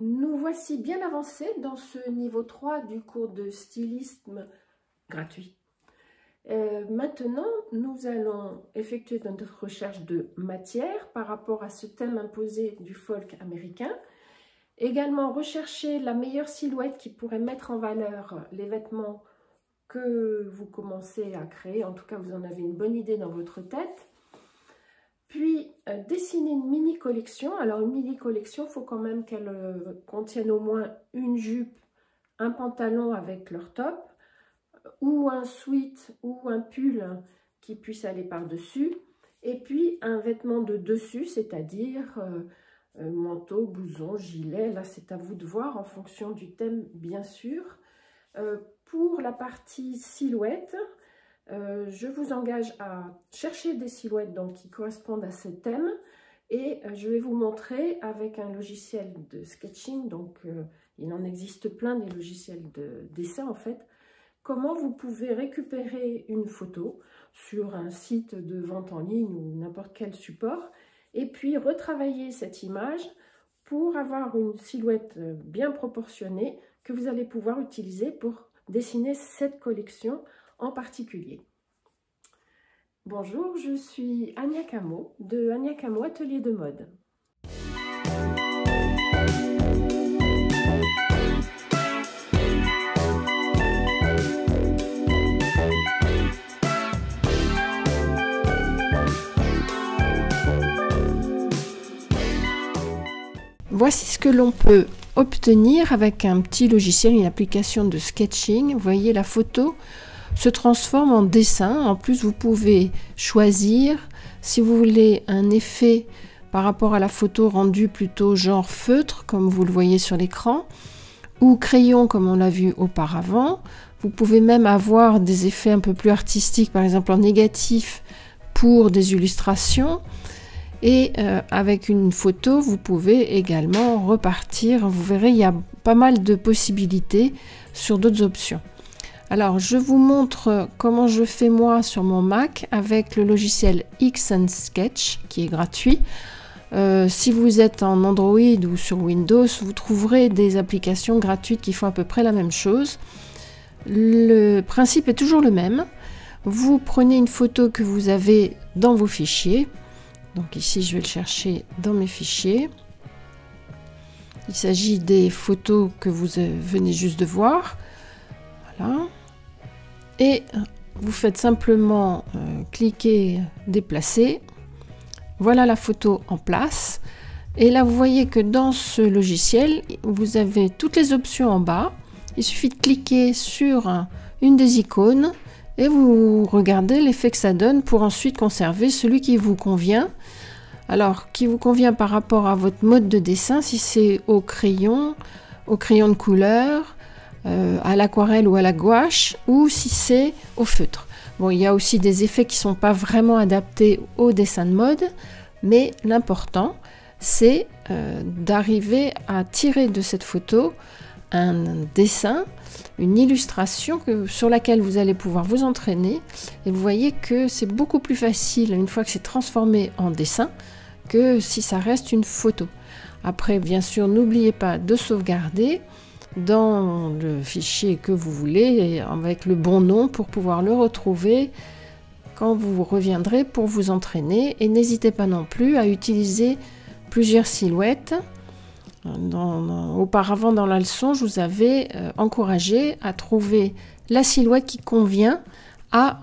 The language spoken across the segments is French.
Nous voici bien avancés dans ce niveau 3 du cours de stylisme gratuit. Maintenant, nous allons effectuer notre recherche de matière par rapport à ce thème imposé du folk américain. Également, rechercher la meilleure silhouette qui pourrait mettre en valeur les vêtements que vous commencez à créer. En tout cas, vous en avez une bonne idée dans votre tête. Puis, dessiner une mini-collection. Alors, une mini-collection, il faut quand même qu'elle contienne au moins une jupe, un pantalon avec leur top, ou un sweat ou un pull qui puisse aller par-dessus. Et puis, un vêtement de dessus, c'est-à-dire manteau, blouson, gilet. Là, c'est à vous de voir en fonction du thème, bien sûr. Pour la partie silhouette, je vous engage à chercher des silhouettes donc, qui correspondent à ce thème et je vais vous montrer avec un logiciel de sketching, donc il en existe plein des logiciels de dessin en fait, comment vous pouvez récupérer une photo sur un site de vente en ligne ou n'importe quel support et puis retravailler cette image pour avoir une silhouette bien proportionnée que vous allez pouvoir utiliser pour dessiner cette collection en particulier. Bonjour, je suis Ania Camo de Ania Camo Atelier de Mode. Voici ce que l'on peut obtenir avec un petit logiciel, une application de sketching. Vous voyez, la photo se transforme en dessin. En plus, vous pouvez choisir si vous voulez un effet par rapport à la photo rendu plutôt genre feutre, comme vous le voyez sur l'écran, ou crayon, comme on l'a vu auparavant. Vous pouvez même avoir des effets un peu plus artistiques, par exemple en négatif pour des illustrations. Et avec une photo, vous pouvez également repartir. Vous verrez, il y a pas mal de possibilités sur d'autres options. Alors, je vous montre comment je fais moi sur mon Mac avec le logiciel Xnsketch qui est gratuit. Si vous êtes en Android ou sur Windows, vous trouverez des applications gratuites qui font à peu près la même chose. Le principe est toujours le même. Vous prenez une photo que vous avez dans vos fichiers. Donc ici, je vais le chercher dans mes fichiers. Il s'agit des photos que vous venez juste de voir. Voilà. Et vous faites simplement cliquer, déplacer. Voilà la photo en place. Et là, vous voyez que dans ce logiciel, vous avez toutes les options en bas. Il suffit de cliquer sur une des icônes et vous regardez l'effet que ça donne pour ensuite conserver celui qui vous convient. Alors, qui vous convient par rapport à votre mode de dessin, si c'est au crayon de couleur, à l'aquarelle ou à la gouache, ou si c'est au feutre. Bon, il y a aussi des effets qui ne sont pas vraiment adaptés au dessin de mode, mais l'important, c'est d'arriver à tirer de cette photo un dessin, une illustration sur laquelle vous allez pouvoir vous entraîner. Et vous voyez que c'est beaucoup plus facile une fois que c'est transformé en dessin que si ça reste une photo. Après, bien sûr, n'oubliez pas de sauvegarder dans le fichier que vous voulez avec le bon nom pour pouvoir le retrouver quand vous reviendrez pour vous entraîner. Et n'hésitez pas non plus à utiliser plusieurs silhouettes. Auparavant dans la leçon, je vous avais encouragé à trouver la silhouette qui convient à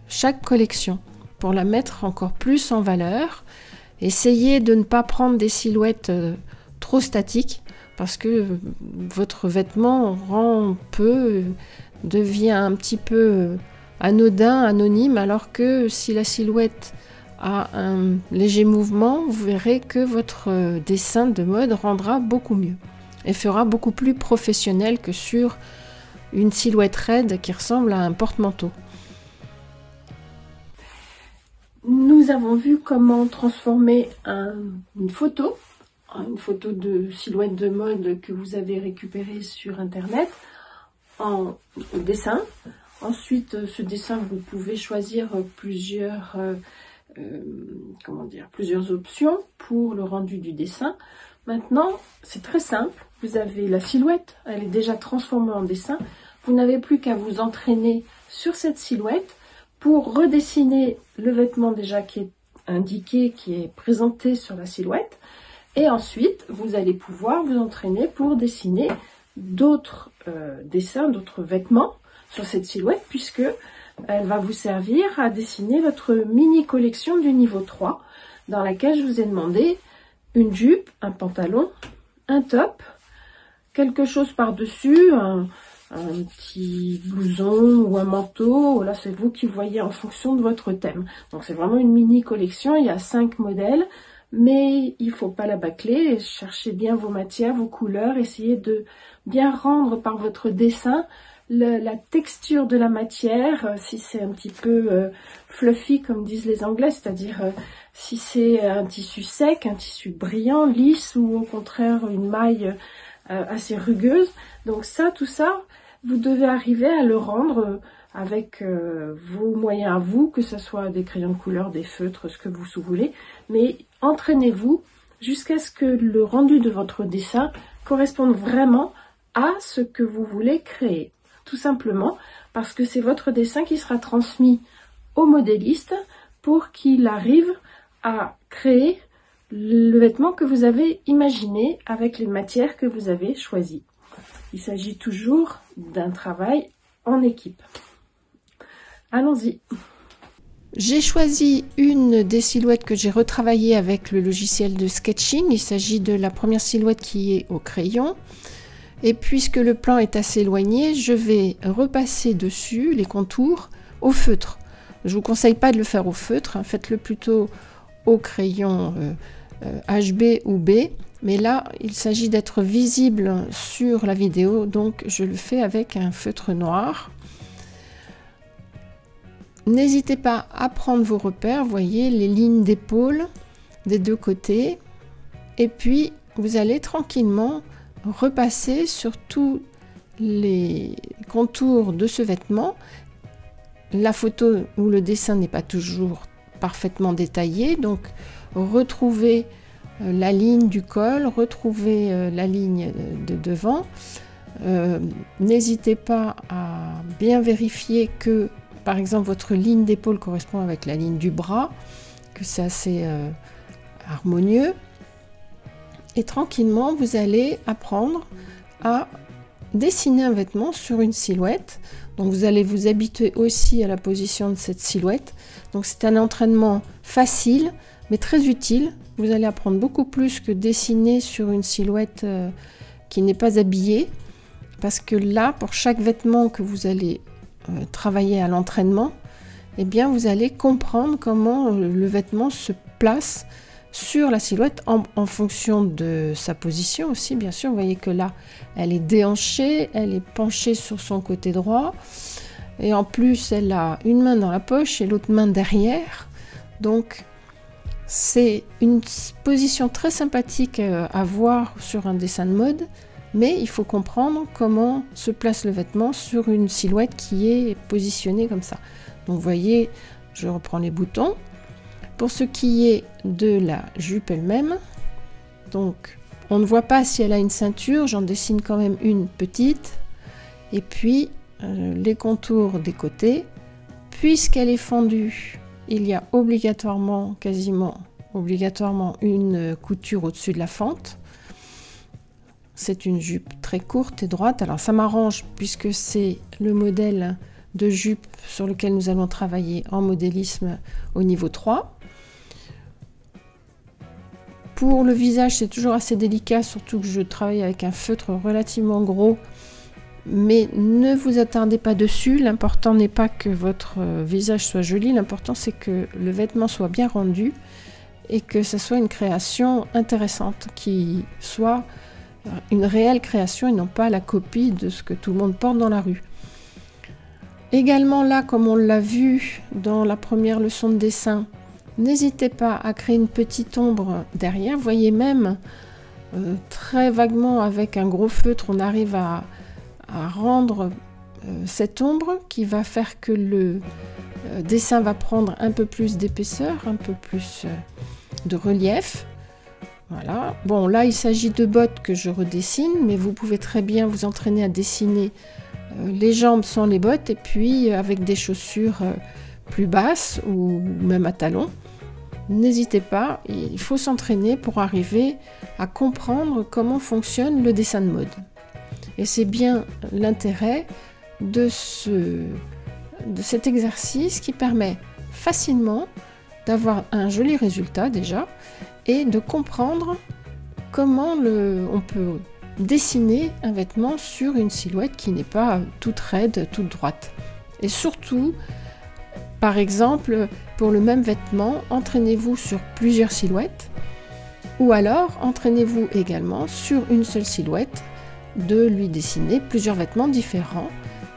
chaque collection pour la mettre encore plus en valeur. Essayez de ne pas prendre des silhouettes trop statiques parce que votre vêtement devient un petit peu anodin, anonyme, alors que si la silhouette a un léger mouvement, vous verrez que votre dessin de mode rendra beaucoup mieux et fera beaucoup plus professionnel que sur une silhouette raide qui ressemble à un porte-manteau. Nous avons vu comment transformer une photo de silhouette de mode que vous avez récupérée sur internet en dessin. Ensuite, ce dessin, vous pouvez choisir plusieurs options pour le rendu du dessin. Maintenant, c'est très simple. Vous avez la silhouette, elle est déjà transformée en dessin. Vous n'avez plus qu'à vous entraîner sur cette silhouette pour redessiner le vêtement déjà qui est indiqué, qui est présenté sur la silhouette. Et ensuite, vous allez pouvoir vous entraîner pour dessiner d'autres dessins, d'autres vêtements sur cette silhouette, puisque elle va vous servir à dessiner votre mini collection du niveau 3, dans laquelle je vous ai demandé une jupe, un pantalon, un top, quelque chose par-dessus, un petit blouson ou un manteau. Là, c'est vous qui voyez en fonction de votre thème. Donc, c'est vraiment une mini collection. Il y a 5 modèles, mais il faut pas la bâcler. Cherchez bien vos matières, vos couleurs. Essayez de bien rendre par votre dessin la texture de la matière. Si c'est un petit peu fluffy, comme disent les Anglais, c'est-à-dire si c'est un tissu sec, un tissu brillant, lisse, ou au contraire une maille assez rugueuse. Donc ça, tout ça, vous devez arriver à le rendre avec vos moyens à vous, que ce soit des crayons de couleur, des feutres, ce que vous voulez. Mais entraînez-vous jusqu'à ce que le rendu de votre dessin corresponde vraiment à ce que vous voulez créer. Tout simplement parce que c'est votre dessin qui sera transmis au modéliste pour qu'il arrive à créer le vêtement que vous avez imaginé avec les matières que vous avez choisies. Il s'agit toujours d'un travail en équipe. Allons-y. J'ai choisi une des silhouettes que j'ai retravaillées avec le logiciel de sketching. Il s'agit de la première silhouette qui est au crayon. Et puisque le plan est assez éloigné, je vais repasser dessus les contours au feutre. Je ne vous conseille pas de le faire au feutre, hein. Faites-le plutôt au crayon HB ou B. Mais là, il s'agit d'être visible sur la vidéo, donc je le fais avec un feutre noir. N'hésitez pas à prendre vos repères, vous voyez les lignes d'épaule des deux côtés. Et puis, vous allez tranquillement repasser sur tous les contours de ce vêtement. La photo ou le dessin n'est pas toujours parfaitement détaillé, donc retrouvez la ligne du col, retrouvez la ligne de devant. N'hésitez pas à bien vérifier que, par exemple, votre ligne d'épaule correspond avec la ligne du bras, que c'est assez harmonieux. Et tranquillement, vous allez apprendre à dessiner un vêtement sur une silhouette. Donc vous allez vous habituer aussi à la position de cette silhouette. Donc c'est un entraînement facile, mais très utile. Vous allez apprendre beaucoup plus que dessiner sur une silhouette qui n'est pas habillée. Parce que là, pour chaque vêtement que vous allez travailler à l'entraînement, eh bien vous allez comprendre comment le vêtement se place sur la silhouette en fonction de sa position aussi, bien sûr. Vous voyez que là, elle est déhanchée, elle est penchée sur son côté droit. Et en plus, elle a une main dans la poche et l'autre main derrière. Donc, c'est une position très sympathique à voir sur un dessin de mode. Mais il faut comprendre comment se place le vêtement sur une silhouette qui est positionnée comme ça. Donc, vous voyez, je reprends les boutons. Pour ce qui est de la jupe elle-même, donc on ne voit pas si elle a une ceinture, j'en dessine quand même une petite, et puis les contours des côtés. Puisqu'elle est fendue, il y a obligatoirement, quasiment obligatoirement, une couture au-dessus de la fente. C'est une jupe très courte et droite, alors ça m'arrange puisque c'est le modèle de jupe sur lequel nous allons travailler en modélisme au niveau 3. Pour le visage, c'est toujours assez délicat, surtout que je travaille avec un feutre relativement gros. Mais ne vous attardez pas dessus. L'important n'est pas que votre visage soit joli. L'important, c'est que le vêtement soit bien rendu et que ce soit une création intéressante, qui soit une réelle création et non pas la copie de ce que tout le monde porte dans la rue. Également là, comme on l'a vu dans la première leçon de dessin, n'hésitez pas à créer une petite ombre derrière. Vous voyez même très vaguement avec un gros feutre, on arrive à rendre cette ombre qui va faire que le dessin va prendre un peu plus d'épaisseur, un peu plus de relief. Voilà. Bon, là, il s'agit de bottes que je redessine, mais vous pouvez très bien vous entraîner à dessiner les jambes sans les bottes et puis avec des chaussures plus basses ou même à talons. N'hésitez pas, il faut s'entraîner pour arriver à comprendre comment fonctionne le dessin de mode. Et c'est bien l'intérêt de cet exercice qui permet facilement d'avoir un joli résultat déjà et de comprendre comment on peut dessiner un vêtement sur une silhouette qui n'est pas toute raide, toute droite. Et surtout, par exemple, pour le même vêtement, entraînez-vous sur plusieurs silhouettes ou alors entraînez-vous également sur une seule silhouette de lui dessiner plusieurs vêtements différents.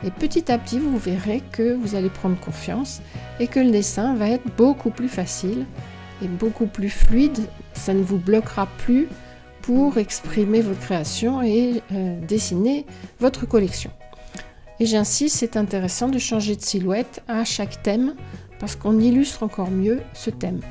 Et petit à petit, vous verrez que vous allez prendre confiance et que le dessin va être beaucoup plus facile et beaucoup plus fluide. Ça ne vous bloquera plus pour exprimer votre création et dessiner votre collection. Et j'insiste, c'est intéressant de changer de silhouette à chaque thème parce qu'on illustre encore mieux ce thème.